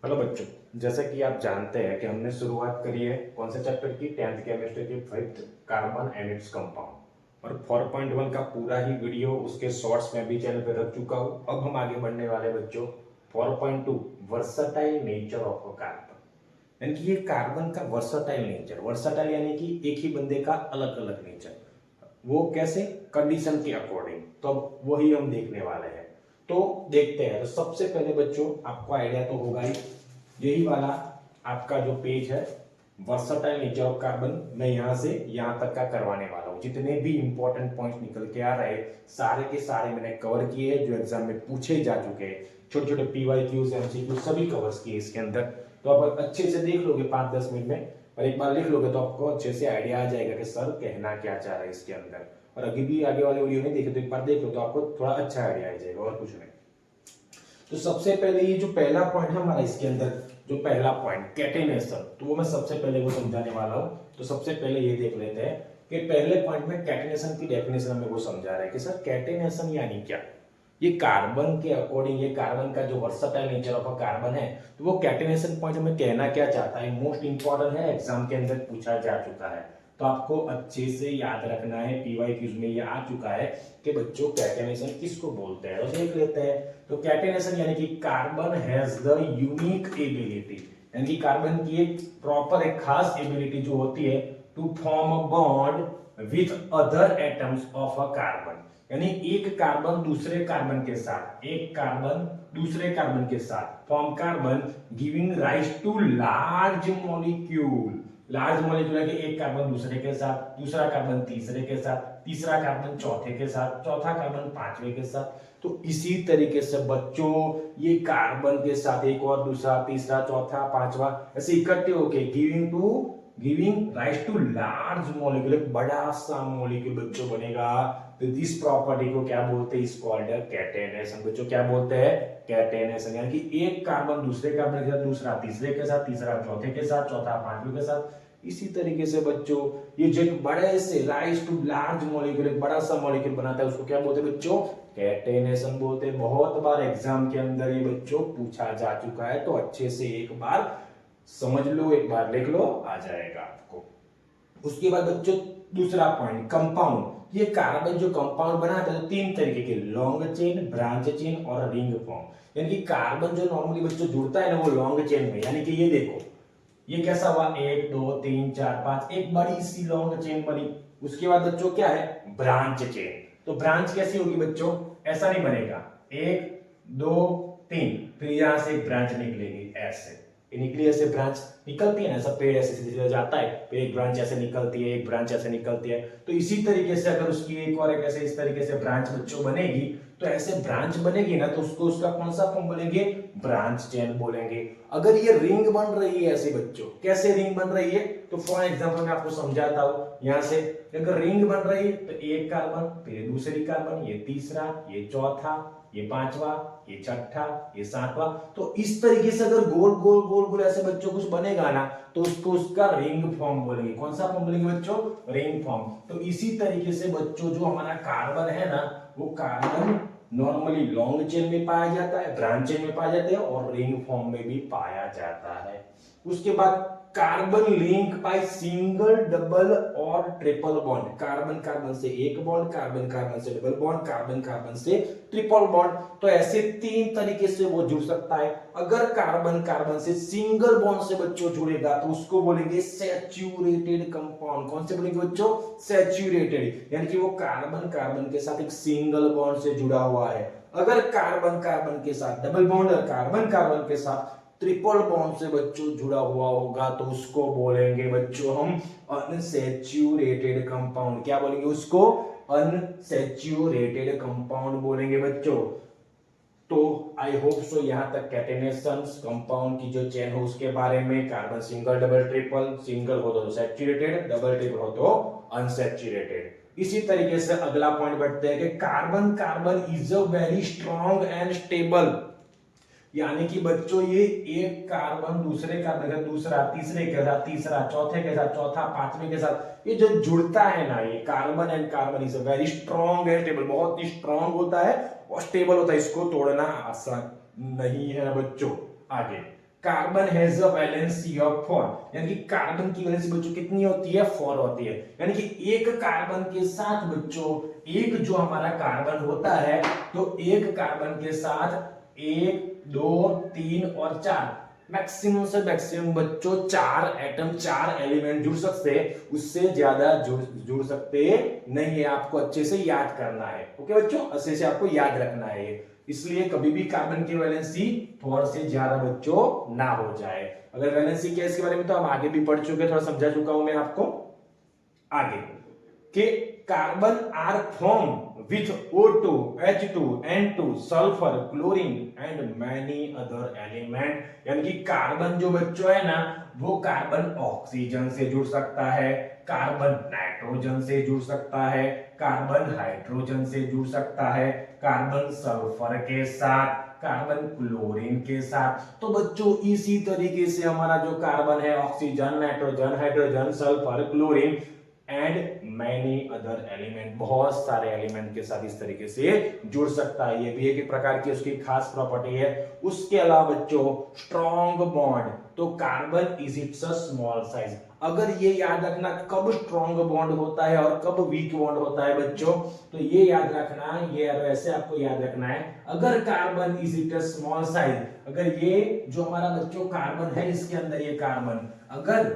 Hello बच्चों, जैसा कि आप जानते हैं कि हमने शुरुआत करी है कौन से चैप्टर की 10th केमिस्ट्री की 5th carbon and its compound. और 4.1 का पूरा ही वीडियो उसके शॉर्ट्स में भी चैनल पे रख चुका हूँ। अब हम आगे बढ़ने वाले बच्चों 4.2 versatile nature of a carbon. यानी कि ये कार्बन का वर्सटाइल नेचर, वर्सटाइल यानी कि एक ही बंदे का अलग अलग नेचर, वो कैसे, कंडीशन के अकॉर्डिंग। तो अब वही हम देखने वाले हैं। तो देखते हैं। तो सबसे पहले बच्चों आपको आइडिया तो होगा ही, यही वाला आपका जो पेज है वर्सटाइल नेचर ऑफ कार्बन, मैं यहां से यहां तक का करवाने वाला हूं। जितने भी इंपॉर्टेंट पॉइंट्स निकल के आ रहे सारे के सारे मैंने कवर किए हैं, जो एग्जाम में पूछे जा चुके हैं। छोटे छोटे पीवाईक्यूज, एमसीक्यू सभी कवर्स किए इसके अंदर। तो आप अच्छे से देख लोगे 5-10 मिनट में, और एक बार लिख लोगे तो आपको अच्छे से आइडिया आ जाएगा कि सर कहना क्या चाह रहा है इसके अंदर। और अभी भी आगे वाले वीडियो नहीं देखे तो एक बार देख लो तो आपको थोड़ा अच्छा आइडिया आ जाएगा, और कुछ नहीं। तो सबसे पहले ये जो पहला पॉइंट है हमारा इसके अंदर, जो पहला पॉइंट कैटेनेशन, तो वो मैं सबसे पहले वो समझाने वाला हूं। तो सबसे पहले ये देख लेते हैं कि पहले पॉइंट में कैटेनेशन की डेफिनेशन हमें वो समझा रहा है कि सर कैटेनेशन यानी क्या। ये कार्बन के अकॉर्डिंग, ये कार्बन का जो versatile nature of a carbon है, तो वो कैटेनेशन पॉइंट हमें कहना क्या चाहता है, मोस्ट इंपॉर्टेंट है, एग्जाम के अंदर पूछा जा चुका है। तो आपको अच्छे से याद रखना है, पीवाईक्यूज में ये आ चुका है कि बच्चों कैटेनेशन किसको बोलते हैं। तो देख लेते हैं। तो कैटेनेशन यानी कि carbon has the unique ability, यानी कि कार्बन की एक प्रॉपर, एक खास एबिलिटी जो होती है to form a bond with other atoms of a carbon. यानी एक कार्बन दूसरे कार्बन के साथ, एक कार्बन दूसरे कार्बन के साथ form carbon, giving rise to large molecule. Large molecule है कि एक कार्बन दूसरे के साथ, दूसरा कार्बन तीसरे के साथ, तीसरा कार्बन चौथे के साथ, चौथा कार्बन पांचवे के साथ। तो इसी तरीके से बच्चों ये कार्बन के साथ एक और दूसरा, तीसरा, चौथा, पांचवा ऐसे इकट्ठे होके giving rise to large molecule, एक बड़ा सा मॉलिक्यूल बच्चों बनेगा। तो दिस प्रॉपर्टी को क्या बोलते हैं, इस कॉल्ड कैटेनेशन। बच्चों क्या बोलते हैं, कैटेनेशन। यानी कि एक कार्बन दूसरे कार्बन के साथ, दूसरा तीसरे के साथ, तीसरा चौथे के साथ, चौथा पांचवें के साथ। इसी तरीके से बच्चों ये जो एक बड़े से राइज टू लार्ज मॉलिक्यूल, एक बड़ा सा मॉलिक्यूल बनाता है, उसको क्या बोलते हैं बच्चों, कैटेनेशन बोलते हैं। बहुत बार एग्जाम के अंदर ये बच्चों पूछा जा चुका है, तो अच्छे से एक बार समझ लो, एक बार लिख लो, आ जाएगा आपको। उसके बाद बच्चों दूसरा पॉइंट कंपाउंड। ये कार्बन जो कंपाउंड बनाता है तो तीन तरीके के, लॉन्ग चेन, ब्रांच चेन और रिंग फॉर्म। यानी कि कार्बन जो नॉर्मली बच्चों जुड़ता है ना वो लॉन्ग चेन में, यानी कि ये देखो ये कैसा हुआ, 1 2 3 4 5, एक बड़ी सी लॉन्ग चेन बनी। उसके बाद बच्चों क्या है, ब्रांच चेन। तो ब्रांच कैसी होगी बच्चों, ऐसा नहीं बनेगा 1 2 3, फिर यहां से एक ब्रांच निकलेगी ऐसे, निकली ऐसे ब्रांच निकलती है ना, सब पेड़ ऐसे सीधे जाता है, फिर एक ब्रांच ऐसे निकलती है, एक ब्रांच ऐसे निकलती है। तो इसी तरीके से अगर उसकी एक और एक ऐसे इस तरीके से ब्रांच बच्चों बनेगी, तो ऐसे ब्रांच बनेगी ना, तो उसको उसका कौन सा फॉर्म बोलेंगे, ब्रांच चेन बोलेंगे। अगर ये रिंग बन रही है ऐसे बच्चों, कैसे रिंग बन रही है, तो फॉर एग्जांपल मैं आपको समझाता हूं यहां से। अगर रिंग बन रही है तो एक कार्बन, फिर दूसरी कार्बन, ये तीसरा, ये चौथा, ये पांचवा, ये छठा, ये सातवां। तो इस तरीके से अगर गोल गोल गोल गोल ऐसे बच्चों कुछ बनेगा ना, तो उसको उसका रिंग फॉर्म बोलेंगे। कौन सा फॉर्म बोलेंगे बच्चों, रिंग फॉर्म। तो इसी तरीके से बच्चों जो हमारा कार्बन है ना, वो कार्बन नॉर्मली लॉन्ग चेन में पाया जाता है, ब्रांच चेन में पाया जाता है, और रिंग फॉर्म में भी पाया जाता है। उसके बाद carbon link by single, double और ट्रिपल बॉन्ड। कार्बन कार्बन से एक बॉन्ड, कार्बन कार्बन से डबल बॉन्ड, कार्बन कार्बन से ट्रिपल बॉन्ड। तो ऐसे तीन तरीके से वो जुड़ सकता है। अगर कार्बन कार्बन से सिंगल बॉन्ड से बच्चों जुड़ेगा तो उसको बोलेंगे सैचुरेटेड कंपाउंड। कौन से बोलेंगे बच्चों, सैचुरेटेड, यानी कि वो कार्बन कार्बन के साथ एक सिंगल बॉन्ड से जुड़ा हुआ है। अगर कार्बन कार्बन के साथ डबल बॉन्ड और कार्बन कार्बन के साथ ट्रिपल बॉन्ड से बच्चों जुड़ा हुआ होगा, तो उसको बोलेंगे बच्चों हम अनसैचुरेटेड कंपाउंड। क्या बोलेंगे उसको, अनसैचुरेटेड कंपाउंड बोलेंगे बच्चों। तो आई होप सो यहां तक कैटेनेशन कंपाउंड की जो चेन हो उसके बारे में, carbon single double triple, single हो तो सैचुरेटेड, डबल ट्रिपल हो तो अनसैचुरेटेड। इसी तरीके से अगला पॉइंट बढ़ते हैं कि carbon carbon is a very strong and stable. यानी कि बच्चों ये एक कार्बन दूसरे कार्बन के, दूसरा तीसरे के साथ, तीसरा चौथे के साथ, चौथा पांचवें के साथ, ये जो जुड़ता है ना, ये carbon and carbon is very strong and stable, बहुत ही स्ट्रॉन्ग होता है और स्टेबल होता है। इसको तोड़ना आसान नहीं है बच्चों। आगे carbon has a valency of 4, यानी कि कार्बन की वैलेंसी बच्चों कितनी होती है? 4 होती है। यानी कि एक कार्बन के साथ बच्चों, एक जो हमारा कार्बन होता है, तो एक कार्बन के साथ 1 2 3 और 4, मैक्सिमम से मैक्सिमम बच्चों 4 एटम, 4 एलिमेंट जुड़ सकते हैं, उससे ज्यादा जुड़ सकते नहीं है। आपको अच्छे से याद करना है। ओके बच्चों, अच्छे से आपको याद रखना है ये। इसलिए कभी भी कार्बन की वैलेंसी 4 से ज्यादा बच्चों ना हो जाए। अगर वैलेंसी क्या है इसके बारे में तो हम आगे भी पढ़ चुके, थोड़ा समझा चुका हूं मैं आपको आगे, कि carbon are form with O2, H2, N2, sulphur, chlorine and many other element. यानी कि कार्बन जो बच्चों है ना, वो कार्बन ऑक्सीजन से जुड़ सकता है, कार्बन नाइट्रोजन से जुड़ सकता है, कार्बन हाइड्रोजन से जुड़ सकता है, कार्बन सल्फर के साथ, कार्बन क्लोरीन के साथ। तो बच्चों इसी तरीके से हमारा जो कार्बन है, oxygen, nitrogen, hydrogen, sulphur, chlorine and many other element, बहुत सारे एलिमेंट के साथ इस तरीके से जुड़ सकता है। ये भी एक प्रकार की उसकी खास प्रॉपर्टी है। उसके अलावा बच्चों स्ट्रॉन्ग बॉन्ड, तो carbon is it's a small size. अगर ये याद रखना कब स्ट्रॉन्ग बॉन्ड होता है और कब वीक बॉन्ड होता है बच्चों, तो ये याद रखना, ये ऐसे आपको याद रखना है। अगर carbon is it a small size, अगर ये जो हमारा बच्चों कार्बन है, इसके अंदर ये कार्बन, अगर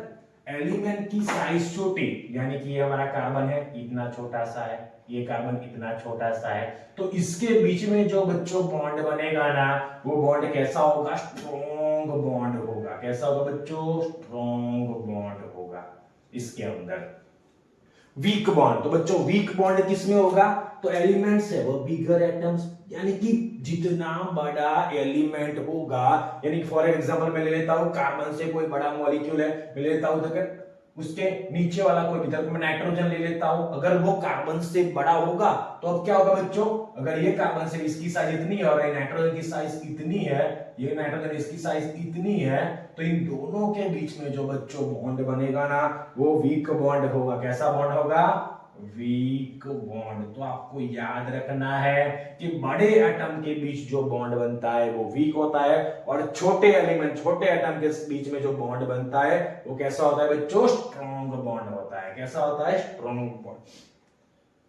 एलिमेंट की साइज छोटी, यानी कि ये हमारा कार्बन है इतना छोटा सा है, ये कार्बन इतना छोटा सा है, तो इसके बीच में जो बच्चों बॉन्ड बनेगा ना, वो बॉन्ड कैसा होगा? स्ट्रॉन्ग बॉन्ड होगा। कैसा होगा बच्चों? स्ट्रॉन्ग बॉन्ड होगा। इसके अंदर वीक बॉन्ड, तो बच्चों वीक बॉन्ड किसमें होगा? तो एलिमेंट्स है वो बिगर एटम्स, यानी कि जितना बड़ा एलिमेंट होगा, यानी फॉर एग्जांपल मैं ले लेता हूं कार्बन से कोई बड़ा मॉलिक्यूल है, मैं ले लेता हूं तो उसके नीचे वाला कोई इधर मैं नाइट्रोजन ले लेता हूं, अगर वो कार्बन से बड़ा होगा तो अब क्या होगा बच्चों? अगर ये कार्बन से इसकी साइज इतनी है और ये नाइट्रोजन की साइज इतनी है, ये नाइट्रोजन इसकी साइज इतनी है, तो इन दोनों के बीच में जो बच्चों बॉन्ड बनेगा ना, वो वीक बॉन्ड होगा। कैसा बॉन्ड होगा? Weak bond. तो आपको याद रखना है कि बड़े एटम के बीच जो बॉन्ड बनता है वो वीक होता है, और छोटे एलिमेंट, छोटे एटम के बीच में जो बॉन्ड बनता है वो कैसा होता है बच्चों? स्ट्रॉन्ग बॉन्ड होता है। कैसा होता है? Strong bond.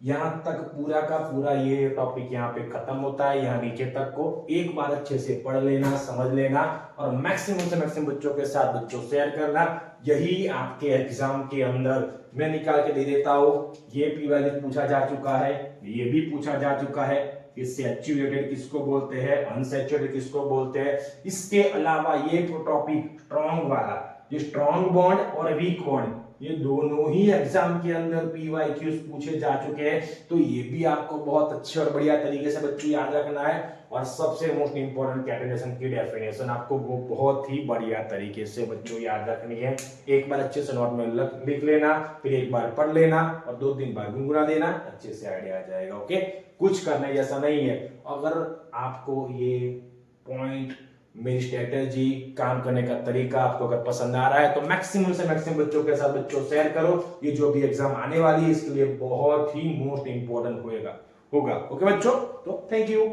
यहां तक पूरा का पूरा ये टॉपिक यहाँ पे खत्म होता है। यहाँ नीचे तक को एक बार अच्छे से पढ़ लेना, समझ लेना, और मैक्सिमम से मैक्सिमम बच्चों के साथ बच्चों शेयर करना। यही आपके एग्जाम के अंदर मैं निकाल के दे देता हूं। ये पीवाली पूछा जा चुका है, ये भी पूछा जा चुका है। इससे सैचुरेटेड किसको बोलते हैं, अनसैचुरेटेड किसको बोलते हैं। इसके अलावा ये टॉपिक स्ट्रॉन्ग वाला, ये स्ट्रॉन्ग बॉन्ड और वीक बॉन्ड, ये दोनों ही एग्जाम के अंदर पीवाईक्यूज पूछे जा चुके हैं। तो ये भी आपको बहुत अच्छे और बढ़िया तरीके से बच्चों याद रखना है। और सबसे मोस्ट इंपोर्टेंट कैटेगराइजेशन की डेफिनेशन आपको वो बहुत ही बढ़िया तरीके से बच्चों याद रखनी है। एक बार अच्छे से नोट में लिख लेना, फिर एक बार पढ़ लेना और 2-3 बार गुनगुना देना, अच्छे से आइडिया आ जाएगा। ओके, कुछ करने जैसा नहीं है। अगर आपको ये पॉइंट, मेरी स्ट्रेटेजी, काम करने का तरीका आपको अगर पसंद आ रहा है तो मैक्सिमम से मैक्सिमम बच्चों के साथ बच्चों शेयर करो। ये जो भी एग्जाम आने वाली है इसके लिए बहुत ही मोस्ट इंपोर्टेंट होगा। ओके बच्चों, तो थैंक यू।